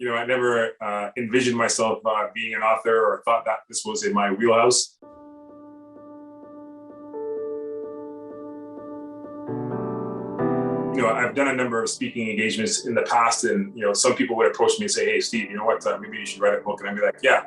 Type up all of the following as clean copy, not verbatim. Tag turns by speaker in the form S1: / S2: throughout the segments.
S1: I never envisioned myself being an author or thought that this was in my wheelhouse. I've done a number of speaking engagements in the past, and some people would approach me and say, "Hey, Steve, you know what? Maybe you should write a book." And I'd be like, "Yeah,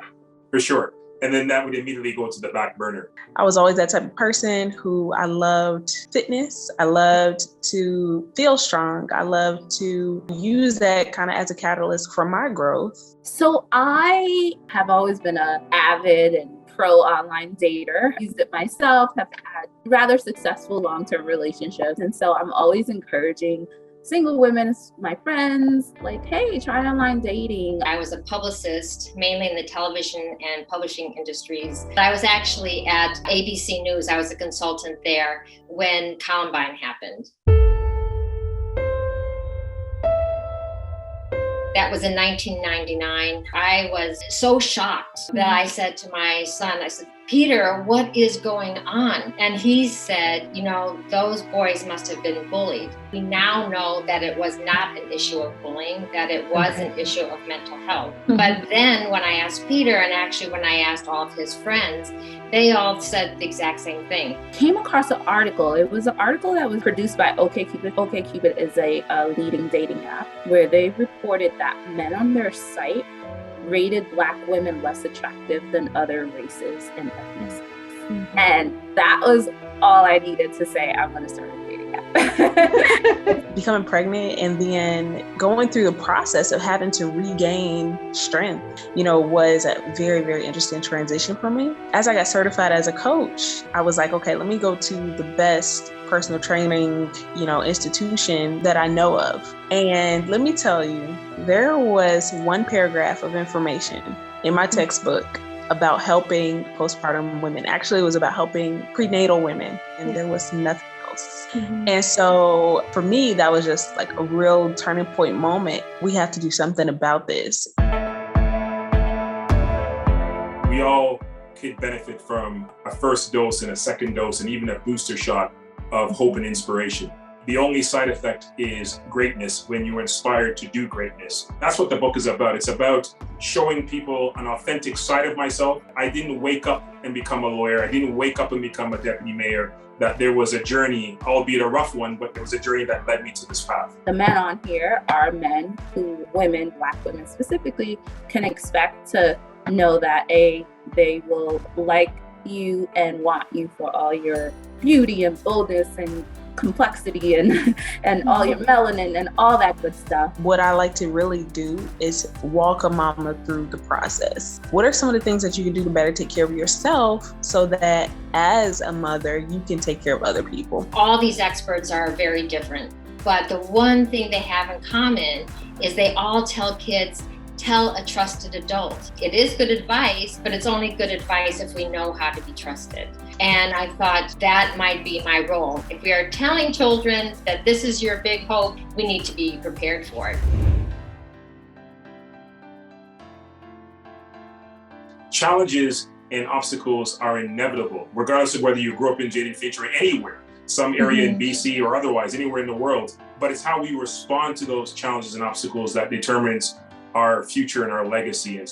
S1: for sure." And then that would immediately go to the back burner.
S2: I was always that type of person who I loved fitness. I loved to feel strong. I loved to use that kind of as a catalyst for my growth.
S3: So I have always been an avid and pro online dater. Used it myself, have had rather successful long-term relationships. And so I'm always encouraging single women, my friends, like, hey, try online dating.
S4: I was a publicist, mainly in the television and publishing industries. I was actually at ABC News. I was a consultant there when Columbine happened. That was in 1999. I was so shocked that I said to my son, I said, "Peter, what is going on?" And he said, those boys must have been bullied. We now know that it was not an issue of bullying, that it was an issue of mental health. But then when I asked Peter, and actually when I asked all of his friends, they all said the exact same thing.
S3: Came across an article. It was an article that was produced by OkCupid. OkCupid is a leading dating app where they reported that men on their site rated Black women less attractive than other races and ethnicities. Mm-hmm. And that was all I needed to say, I'm going to start a dating app.
S2: Becoming pregnant and then going through the process of having to regain strength, was a very, very interesting transition for me. As I got certified as a coach, I was like, okay, let me go to the best personal training, institution that I know of. And let me tell you, there was one paragraph of information in my textbook about helping postpartum women. Actually, it was about helping prenatal women, and there was nothing else. Mm-hmm. And so for me, that was just like a real turning point moment. We have to do something about this.
S1: We all could benefit from a first dose and a second dose and even a booster shot of hope and inspiration. The only side effect is greatness when you're inspired to do greatness. That's what the book is about. It's about showing people an authentic side of myself. I didn't wake up and become a lawyer. I didn't wake up and become a deputy mayor. That there was a journey, albeit a rough one, but there was a journey that led me to this path.
S3: The men on here are men who women, Black women specifically, can expect to know that they will like you and want you for all your beauty and boldness and complexity and all your melanin and all that good stuff.
S2: What I like to really do is walk a mama through the process. What are some of the things that you can do to better take care of yourself so that as a mother, you can take care of other people?
S4: All these experts are very different, but the one thing they have in common is they all tell kids, tell a trusted adult. It is good advice, but it's only good advice if we know how to be trusted. And I thought that might be my role. If we are telling children that this is your big hope, we need to be prepared for it.
S1: Challenges and obstacles are inevitable, regardless of whether you grew up in Jaded Feature or anywhere, some area in BC or otherwise, anywhere in the world. But it's how we respond to those challenges and obstacles that determines our future and our legacy.